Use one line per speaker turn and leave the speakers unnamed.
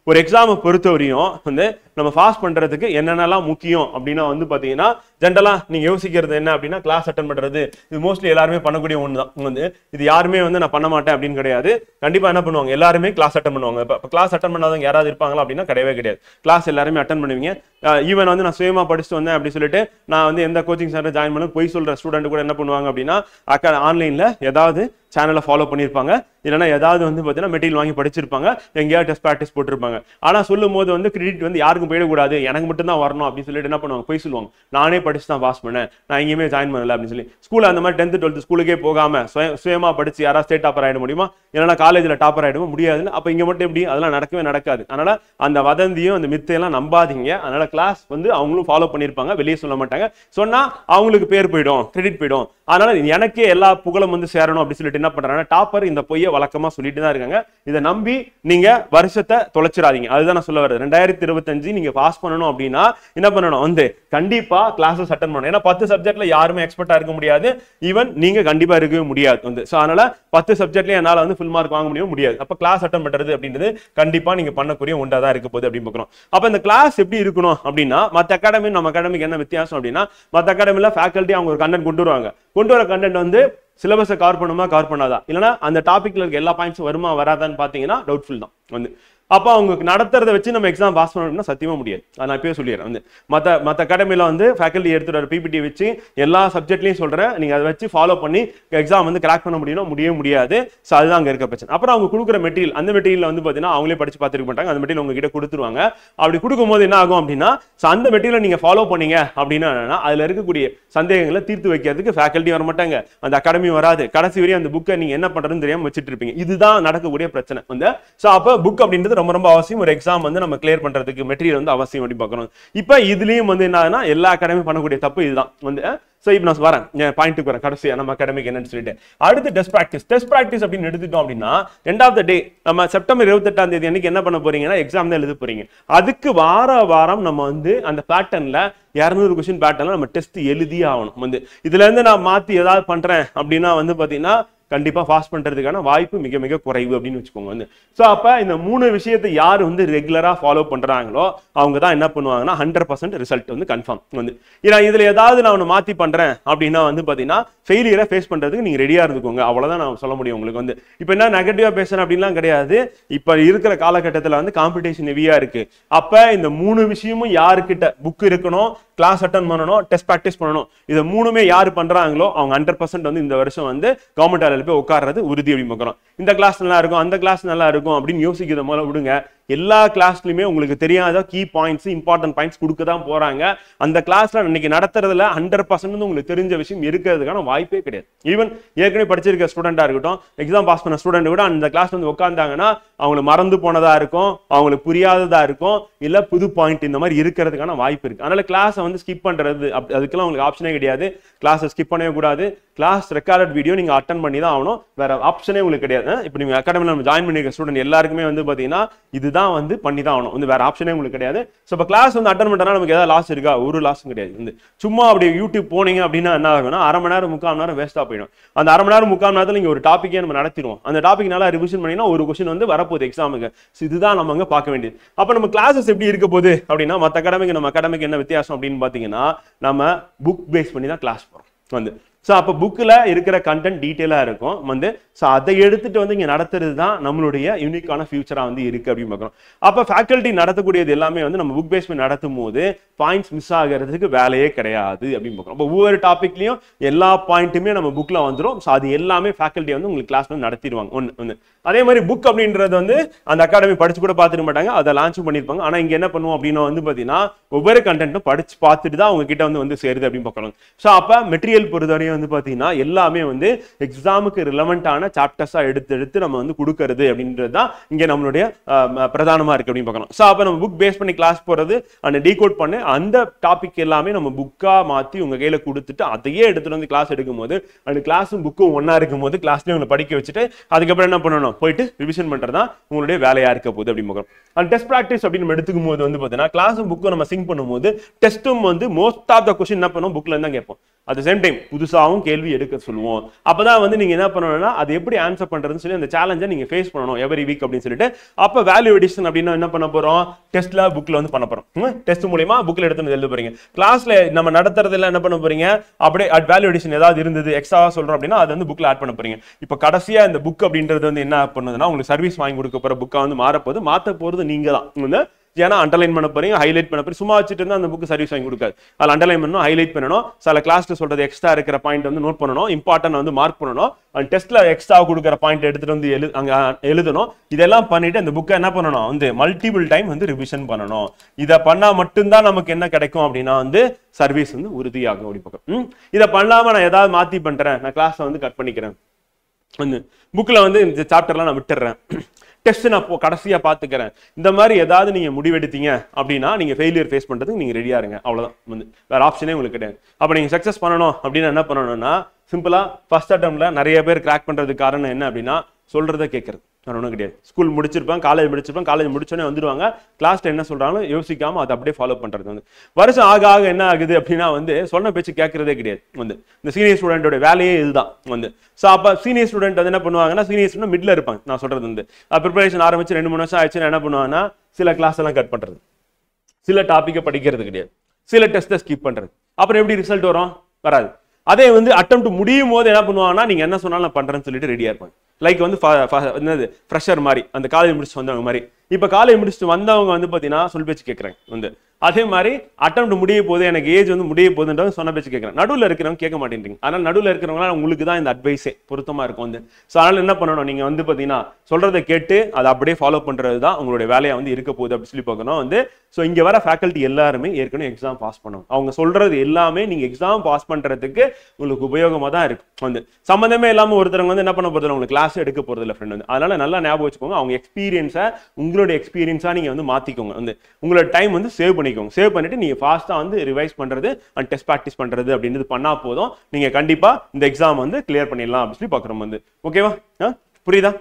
ஒரு எக்ஸாமை பொறுத்தவரையும் வந்து நம்ம பாஸ் பண்றதுக்கு என்னென்னலாம் முக்கியம் அப்படின்னா வந்து பாத்தீங்கன்னா ஜென்ரலா நீங்க யோசிக்கிறது என்ன அப்படின்னா கிளாஸ் அட்டன் பண்றது. இது மோஸ்ட்லி எல்லாருமே பண்ணக்கூடிய ஒன்று தான். வந்து இது யாருமே வந்து நான் பண்ண மாட்டேன் அப்படின்னு கிடையாது. கண்டிப்பா என்ன பண்ணுவாங்க, எல்லாருமே கிளாஸ் அட்டன் பண்ணுவாங்க. இப்போ கிளாஸ் அட்டன் பண்ணாதவங்க யாராவது இருப்பாங்களா அப்படின்னா கிடையவே கிடையாது. கிளாஸ் எல்லாருமே அட்டன் பண்ணுவீங்க. ஈவன் வந்து நான் சுயமா படிச்சுட்டு வந்தேன் அப்படி சொல்லிட்டு நான் வந்து எந்த கோச்சிங் சென்டர் ஜாயின் பண்ண போய் சொல்ற ஸ்டூடெண்ட் கூட என்ன பண்ணுவாங்க அப்படின்னா ஆன்லைன்ல ஏதாவது சேனலை ஃபாலோ பண்ணியிருப்பாங்க, இல்லைன்னா ஏதாவது வந்து பார்த்தீங்கன்னா மெட்டீரியல் வாங்கி படிச்சிருப்பாங்க, எங்கேயாவது டெஸ்ட் ப்ராக்டிஸ் போட்டிருப்பாங்க. ஆனால் சொல்லும் போது வந்து கிரெடிட் வந்து யாருக்கும் போயிடக்கூடாது, எனக்கு மட்டும் தான் வரணும் அப்படின்னு சொல்லிட்டு என்ன பண்ணுவாங்க, போய் சொல்லுவாங்க நானே படிச்சு தான் பாஸ் பண்ணேன், நான் எங்கேயுமே ஜாயின் பண்ணல அப்படின்னு சொல்லி. ஸ்கூல் அந்த மாதிரி 10th 12th ஸ்கூலுக்கே போகாம சுயமா படிச்சு யாராவது ஸ்டேட் டாப்பர் ஆயிட முடியுமா, இல்லைன்னா காலேஜில் டாப்பர் ஆயிடுமா, முடியாதுன்னு. அப்போ இங்கே மட்டும் எப்படி, அதெல்லாம் நடக்கவே நடக்காது. அதனால அந்த வதந்தியும் அந்த மித்தையெல்லாம் நம்பாதீங்க. அதனால கிளாஸ் வந்து அவங்களும் ஃபாலோ பண்ணியிருப்பாங்க, வெளியே சொல்ல மாட்டாங்க. சொன்னா அவங்களுக்கு பேர் போயிடும், கிரெடிட் போயிடும். அதனால எனக்கே எல்லா புகழும் வந்து சேரணும் அப்படின்னு சொல்லிட்டு என்ன பண்றாங்க, டாப்பர் இந்த பொய்யை வழக்கமா சொல்லிட்டு தான் இருக்காங்க. இதை நம்பி நீங்க வருஷத்தை தொலைச்சிடாதீங்க. அதுதான் நான் சொல்ல வருது. 2025 நீங்க பாஸ் பண்ணணும் அப்படின்னா என்ன பண்ணணும், வந்து கண்டிப்பா கிளாஸஸ் அட்டன் பண்ணணும். ஏன்னா 10 சப்ஜெக்ட்ல யாருமே எக்ஸ்பர்ட்டா இருக்க முடியாது. ஈவன் நீங்க கண்டிப்பா இருக்கவே முடியாது வந்து. ஸோ அதனால 10 சப்ஜெக்ட்லயும் என்னால வந்து ஃபுல் மார்க் வாங்க முடியாது. அப்ப கிளாஸ் அட்டன் பண்றது அப்படின்றது கண்டிப்பா நீங்க பண்ணக்கூடிய ஒன்றா தான் இருக்க போகுது அப்படின்னு பார்க்கணும். அப்ப இந்த கிளாஸ் எப்படி இருக்கணும் அப்படின்னா, மற்ற அகாடமி நம்ம அகாடமிக்கு என்ன வித்தியாசம் அப்படின்னா, மற்ற அகாடமில ஃபேக்கல்ட்டி அவங்க ஒரு கண்டென்ட் கொண்டு வருவாங்க. கொண்டு வர கண்டென்ட் வந்து சிலபஸை கவர் பண்ணுமா கவர் பண்ணாதா, இல்லைன்னா அந்த டாபிக்ல இருக்க எல்லா பாயிண்ட்ஸும் வருமா வராதான்னு பாத்தீங்கன்னா டவுட்ஃபுல் தான் வந்து. அப்போ அவங்க நடத்துறதை வச்சு நம்ம எக்ஸாம் பாஸ் பண்ணணும்னா சத்தியமா முடியாது. நான் இப்பயே சொல்லிடுறேன் வந்து மற்ற அகாடமியில் வந்து ஃபேக்கல்ட்டி எடுத்துகிற பிபிடி வச்சு எல்லா சப்ஜெக்ட்லையும் சொல்றேன், நீங்க அதை வச்சு ஃபாலோ பண்ணி எக்ஸாம் வந்து கிராக் பண்ண முடியவே முடியாது. ஸோ அதுதான் அங்கே இருக்க பிரச்சனை. அப்புறம் அவங்க கொடுக்குற மெட்டீரியல், அந்த மெட்டீரியல் வந்து பார்த்தீங்கன்னா அவங்களே படிச்சு பார்த்துருக்க மாட்டாங்க. அந்த மெட்டீரியல் உங்ககிட்ட கொடுத்துருவாங்க. அப்படி கொடுக்கும்போது என்ன ஆகும் அப்படின்னா, அந்த மெட்டீரியல் நீங்க ஃபாலோ பண்ணீங்க அப்படின்னா அதுல இருக்கக்கூடிய சந்தேகங்களை தீர்த்து வைக்கிறதுக்கு ஃபேக்கல்ட்டி வர மாட்டாங்க, அந்த அகாடமி வராது. கடைசி வரையும் அந்த புக்கை நீங்க என்ன பண்றதுன்னு தெரியாம வச்சுட்டு இருப்பீங்க. இதுதான் நடக்கக்கூடிய பிரச்சனை வந்து. ஸோ அப்போ புக் அப்படின்றது ரொம்ப ரொம்ப அவசியம். ஒரு எக்ஸாம் வந்து நம்ம கிளியர் பண்றதுக்கு மெட்டீரியல் வந்து அவசியம் அப்படி பார்க்கணும். இப்போ இதுலயும் வந்து என்னன்னா எல்லா அகாடமி பண்ணக்கூடிய தப்பு இதுதான் வந்து. சோ இப்போ நான் வரேன் பாயிண்ட்டுக்கு வரேன், கடைசியா நம்ம அகாடமிக் என்னன்னு சொல்லிட்டு. அடுத்து டெஸ்ட் பிராக்டிஸ் அப்படின்னு எடுத்துட்டோம் அப்படின்னா, எண்ட் ஆஃப் த டே நம்ம செப்டம்பர் 28ஆம் தேதி அன்னைக்கு என்ன பண்ண போறீங்கன்னா எக்ஸாம் தான் எழுத போறீங்க. அதுக்கு வாரம் நம்ம வந்து அந்த பேட்டர்ன்ல 200 கொஸ்டின் பேட்டர்ன்ல நம்ம டெஸ்ட் எழுதி ஆகணும் வந்து. இதுல இருந்து நான் மாத்தி ஏதாவது பண்றேன் அப்படின்னா வந்து பாத்தீங்கன்னா கண்டிப்பா பாஸ் பண்றதுக்கான வாய்ப்பு மிக மிக குறைவு அப்படின்னு வச்சுக்கோங்க வந்து. சோ அப்ப இந்த 3 விஷயத்தை யார் வந்து ரெகுலரா ஃபாலோ பண்றாங்களோ அவங்க தான் என்ன பண்ணுவாங்கன்னா 100% ரிசல்ட் வந்து கன்ஃபார்ம் வந்து. ஏன்னா இதுல ஏதாவது நான் ஒன்று மாத்தி பண்றேன் அப்படின்னா வந்து பாத்தீங்கன்னா ஃபெயிலியரை ஃபேஸ் பண்றதுக்கு நீங்க ரெடியா இருந்துக்கோங்க. அவ்வளவுதான் நான் சொல்ல முடியும் உங்களுக்கு வந்து. இப்போ என்ன நெகட்டிவா பேசுறேன் அப்படின்லாம் கிடையாது. இப்ப இருக்கிற காலகட்டத்தில் வந்து காம்படிஷன் ஹெவியா இருக்கு. அப்ப இந்த 3 விஷயமும் யாருக்கிட்ட புக் இருக்கணும், கிளாஸ் அட்டன் பண்ணணும், டெஸ்ட் ப்ராக்டிஸ் பண்ணணும். இதை 3மே யார் பண்றாங்களோ அவங்க 100% வந்து இந்த வருஷம் வந்து கவர்மெண்ட் போய் உட்கார்றது உறுதி அப்படின்னு பார்க்கிறோம். இந்த கிளாஸ் நல்லா இருக்கும், அந்த கிளாஸ் நல்லா இருக்கும் அப்படின்னு யோசிக்கிறத முதல்ல விடுங்க. எல்லா கிளாஸ்லயுமே உங்களுக்கு தெரியாத கீ பாயிண்ட்ஸ், இம்பார்ட்டன்ட் பாயிண்ட்ஸ் கொடுக்க தான் போறாங்க. அந்த கிளாஸ்ல இன்னைக்கு நடத்துறதுல 100% உங்களுக்கு தெரிஞ்ச விஷயம் இருக்கிறதுக்கான வாய்ப்பே கிடையாது. ஈவன் ஏற்கனவே படிச்சிருக்க ஸ்டூடெண்டா இருக்கட்டும், எக்ஸாம் பாஸ் பண்ண ஸ்டூடெண்ட் கூட அந்த கிளாஸ்ல வந்து உட்கார்ந்தாங்கன்னா அவங்களுக்கு மறந்து போனதா இருக்கும், அவங்களுக்கு புரியாததா இருக்கும், இல்ல புது பாயிண்ட் இந்த மாதிரி இருக்கிறதுக்கான வாய்ப்பு இருக்கு. அதனால கிளாஸை வந்து ஸ்கிப் பண்றது அதுக்கெல்லாம் உங்களுக்கு ஆப்ஷனே கிடையாது. கிளாஸை ஸ்கிப் பண்ணவே கூடாது. கிளாஸ் ரெக்கார்டட் வீடியோ நீங்க அட்டன் பண்ணி தான் ஆகணும். வேற ஆப்ஷனே உங்களுக்கு கிடையாது. இப்போ நீங்க அகாடமியில் நம்ம ஜாயின் பண்ணிருக்க ஸ்டூடெண்ட் எல்லாருக்குமே வந்து பாத்தீங்கன்னா இதுதான் வந்து பண்ணி தான் ஆகணும் வந்து. வேற ஆப்ஷனே உங்களுக்கு கிடையாது. ஸோ இப்போ கிளாஸ் வந்து அட்டன் பண்ணா நமக்கு ஏதாவது லாஸ் இருக்கா? ஒரு லாஸும் கிடையாது வந்து. சும்மா அப்படி யூடியூப் போனீங்க அப்படின்னா என்ன ஆகும்னா அரை மணி நேரம் 3/4 மணி நேரம் வேஸ்டா போயிடும். அந்த அரை மணி நேரம் 3/4 மணி நேரத்தில் நீங்க ஒரு டாப்பிக்கே நம்ம நடத்திடுவோம். அந்த டாபிக் நல்லா ரிவிஷன் பண்ணினா ஒரு கொஸ்டின் வந்து வரப்போகுது எக்ஸாமுக்கு. இதுதான் நம்ம அங்கே பார்க்க வேண்டியது. அப்போ நம்ம கிளாஸஸ் எப்படி இருக்க போகுது அப்படின்னா, மற்ற அகாடமிக்கு நம்ம அகாடமிக்கு என்ன வித்தியாசம் அப்படின்னு பார்த்தீங்கன்னா, நம்ம புக் பேஸ் பண்ணி தான் கிளாஸ் போகிறோம் வந்து. ஸோ அப்போ புக்கில் இருக்கிற கண்டென்ட் டீட்டெயிலாக இருக்கும் வந்து. ஸோ அதை எடுத்துட்டு வந்து இங்கே நடத்துறது தான் நம்மளுடைய யூனிக்கான ஃபியூச்சராக வந்து இருக்கு அப்படின்னு பார்க்குறோம். அப்போ ஃபேக்கல்ட்டி நடத்தக்கூடியது எல்லாமே வந்து நம்ம புக் பேஸ் பண்ணி நடத்தும் போது பாயிண்ட்ஸ் மிஸ் ஆகிறதுக்கு வேலையே கிடையாது அப்படின்னு பார்க்குறோம். இப்போ ஒவ்வொரு டாப்பிக்லையும் எல்லா பாயிண்ட்டுமே நம்ம புக்கில் வந்துடும். ஸோ அது எல்லாமே ஃபேக்கல்ட்டி வந்து உங்களுக்கு கிளாஸ் வந்து நடத்திடுவாங்க ஒன்று. அதே மாதிரி புக் அப்படின்றது வந்து அந்த அகாடமி படிச்சு கூட பார்த்துக்க மாட்டாங்க, அதை லான்ச் பண்ணியிருப்பாங்க. ஆனால் இங்கே என்ன பண்ணுவோம் அப்படின்னா வந்து பார்த்தீங்கன்னா ஒவ்வொரு கண்டென்ட்டும் படிச்சு பார்த்துட்டு தான் அவங்க கிட்ட வந்து சேருது அப்படின்னு பார்க்கணும். ஸோ அப்போ மெட்டீரியல் பொறுத்தவரையும் வந்து பார்த்தீங்கன்னா எல்லாமே வந்து எக்ஸாமுக்கு ரிலவெண்டான சாப்டர்ஸா எடுத்து நம்ம வந்து கொடுக்கறது அப்படின்றது தான் இங்கே நம்மளுடைய பிரதானமா இருக்கு அப்படின்னு பார்க்கணும். ஸோ அப்போ நம்ம புக் பேஸ் பண்ணி கிளாஸ் போறது, அந்த டீகோட் பண்ணி அந்த டாபிக் எல்லாமே நம்ம புக்கா மாற்றி உங்க கையில கொடுத்துட்டு அதையே எடுத்துட்டு வந்து கிளாஸ் எடுக்கும் போது அந்த கிளாஸும் புக்கும் ஒன்னா இருக்கும் போது கிளாஸ்லேயும் உங்களை படிக்க வச்சுட்டு அதுக்கப்புறம் என்ன பண்ணணும், போயிட்டு ரிவிஷன் பண்றதா உங்களுடைய வேலையா இருக்க போகுது அப்படின்னு பார்க்கணும். அந்த டெஸ்ட் ப்ராக்டிஸ் அப்படின்னு நம்ம எடுத்துக்கும் போது வந்து பார்த்தீங்கன்னா கிளாஸும் புக்கும் நம்ம சிங்க் பண்ணும்போது டெஸ்ட்டும் வந்து மோஸ்ட் ஆஃப் த கொஸ்டின் என்ன பண்ணுவோம் புக்ல இருந்தா கேட்போம். அட் த சேம் டைம் புதுசா எக்ஸ்ட்ராவும் கேள்வி எடுக்க சொல்லுவோம். அப்பதான் வந்து நீங்க என்ன பண்ணணும்னா அது எப்படி ஆன்சர் பண்றதுன்னு சொல்லி அந்த சேலஞ்சை நீங்க ஃபேஸ் பண்ணணும் எவரி வீக் அப்படின்னு சொல்லிட்டு. அப்ப வேல்யூ எடிஷன் அப்படின்னா என்ன பண்ண போறோம், டெஸ்ட்ல புக்ல வந்து பண்ண போறோம். டெஸ்ட் மூலமா புக்ல எடுத்து எழுத போறீங்க. கிளாஸ்ல நம்ம நடத்துறதுல என்ன பண்ண போறீங்க, அப்படியே வேல்யூ எடிஷன் ஏதாவது இருந்தது எக்ஸ்ட்ரா சொல்றோம் அப்படின்னா அது வந்து புக்ல ஆட் பண்ண போறீங்க. இப்ப கடைசியா இந்த புக் அப்படின்றது வந்து என்ன பண்ணுதுன்னா உங்களுக்கு சர்வீஸ் வாங்கி கொடுக்க போற புக்கா வந்து மாறப்போது, மாத்த போறது நீங்க தான் வந்து. ஏன்னா அண்டர்லைன் பண்ண போறீங்க, ஹைலைட் பண்ண போறீங்க. சும்மா வச்சுட்டு இருந்தா அந்த புக் சர்வீஸ் வாங்கி கொடுக்காது. அதில் அண்டர்லைன் பண்ணணும், ஹைலைட் பண்ணணும், சில கிளாஸ்ல சொல்றது எக்ஸ்ட்ரா இருக்கிற பாயிண்ட் வந்து நோட் பண்ணணும், இம்பார்ட்டன்ட் வந்து மார்க் பண்ணணும், அண்ட் டெஸ்ட்ல எக்ஸ்ட்ரா கொடுக்குற பாயிண்ட் எடுத்துட்டு வந்து அங்க எழுதணும். இதெல்லாம் பண்ணிட்டு அந்த புக்கை என்ன பண்ணணும் வந்து மல்டிபிள் டைம் வந்து ரிவிஷன் பண்ணணும். இதை பண்ணா மட்டும்தான் நமக்கு என்ன கிடைக்கும் அப்படின்னா வந்து சர்வீஸ் வந்து உறுதியாகும். அப்படி பக்கம் இதை பண்ணாம நான் ஏதாவது மாத்தி பண்றேன், நான் கிளாஸை வந்து கட் பண்ணிக்கிறேன், வந்து புக்ல வந்து இந்த சாப்டர்லாம் நான் விட்டுறேன், டெஸ்ட் நான் கடைசியா பாத்துக்கிறேன், இந்த மாதிரி ஏதாவது நீங்க முடிவெடுத்தீங்க அப்படின்னா நீங்க ஃபெயிலியர் ஃபேஸ் பண்றதுக்கு நீங்க ரெடியா இருங்க. அவ்வளவுதான், வந்து வேற ஆப்ஷனே உங்களுக்கு கிடையாது. அப்ப நீங்க சக்சஸ் பண்ணணும் அப்படின்னா என்ன பண்ணணும்னா சிம்பிளா ஃபர்ஸ்ட் அட்டம்ப்ட்ல நிறைய பேர் கிராக் பண்றதுக்கு காரணம் என்ன அப்படின்னா சொல்றதை கேட்கறது. ஒன்றும் கிடையாது. ஸ்கூல் முடிச்சிருப்பாங்க, காலேஜ் முடிச்சிருப்பாங்க, காலேஜ் முடிச்சோடனே வந்துடுவாங்க, கிளாஸ்ல என்ன சொல்றாங்களோ யோசிக்காம அதை அப்படியே ஃபாலோ பண்றது. வந்து வருஷம் ஆக ஆக என்ன ஆகுது அப்படின்னா வந்து சொன்ன பேச்சு கேட்கறதே கிடையாது. வந்து இந்த சீனியர் ஸ்டூடெண்டோட வேலையே இதுதான். வந்து ஸோ அப்போ சீனியர் ஸ்டூடெண்ட் வந்து என்ன பண்ணுவாங்கன்னா, சீனியர் ஸ்டூடெண்ட் மிட்ல இருப்பாங்க. நான் சொல்றது வந்து ப்ரிப்பரேஷன் ஆரம்பிச்சு 2-3 வருஷம் ஆயிடுச்சுன்னா என்ன பண்ணுவாங்கன்னா சில கிளாஸ் எல்லாம் கட் பண்றது, சில டாப்பிக்கை படிக்கிறது கிடையாது, சில டெஸ்ட்டை ஸ்கிப் பண்றது. அப்புறம் எப்படி ரிசல்ட் வரும், வராது. அதே வந்து அட்டெம்ப்ட் முடியும் போது என்ன பண்ணுவாங்கன்னா நீங்க என்ன சொன்னாலும் நான் பண்றேன்னு சொல்லிட்டு ரெடியா இருப்பாங்க. லைக் வந்து என்னது ஃப்ரெஷர் மாதிரி, அந்த காலேஜ் முடிச்சுட்டு வந்தவங்க மாதிரி. இப்ப காலேஜ் முடிச்சுட்டு வந்தவங்க வந்து பாத்தீங்கன்னா சொல் பேச்சு கேட்கறாங்க. வந்து அதே மாதிரி அட்டெம்ப்ட் முடிய போது, எனக்கு ஏஜ் வந்து முடிய போகுதுன்றது சொன்ன பேச்சு கேட்கறேன். நடுவில் இருக்கிறவங்க கேட்க மாட்டேன்றீங்க. ஆனால் நடுவில் இருக்கிறவங்களாம் உங்களுக்கு தான் இந்த அட்வைஸே பொருத்தமா இருக்கும். வந்து ஸோ அதனால என்ன பண்ணணும், நீங்க வந்து பாத்தீங்கன்னா சொல்றதை கேட்டு அதை அப்படியே ஃபாலோ பண்றது தான் உங்களுடைய வேலையா வந்து இருக்க போகுது அப்படி சொல்லி பார்க்கணும். வந்து ஸோ இங்க வர ஃபேக்கல்ட்டி எல்லாருமே ஏற்கனவே எக்ஸாம் பாஸ் பண்ணணும். அவங்க சொல்றது எல்லாமே நீங்க எக்ஸாம் பாஸ் பண்றதுக்கு உங்களுக்கு உபயோகமா தான் இருக்கு. வந்து சம்பந்தமே இல்லாம ஒருத்தவங்க வந்து என்ன பண்ண போறது, உங்களுக்கு கிளாஸ் எடுக்க போறது இல்லை ஃப்ரெண்ட். வந்து அதனால நல்லா ஞாபகம் வச்சுக்கோங்க, அவங்க எக்ஸ்பீரியன்ஸை உங்களுடைய எக்ஸ்பீரியன்ஸா நீங்க வந்து மாத்திக்கோங்க. வந்து உங்களோட டைம் வந்து சேவ் பண்ணிக்கோங்க. சேவ் பண்ணிட்டு நீங்க ஃபாஸ்டா வந்து ரிவைஸ் பண்றது அண்ட் டெஸ்ட் ப்ராக்டிஸ் பண்றது அப்படின்றது பண்ணா போதும், நீங்க கண்டிப்பா இந்த எக்ஸாம் வந்து கிளியர் பண்ணிடலாம் அப்படின்னு சொல்லி பாக்குறோம். வந்து ஓகேவா, புரியுதா?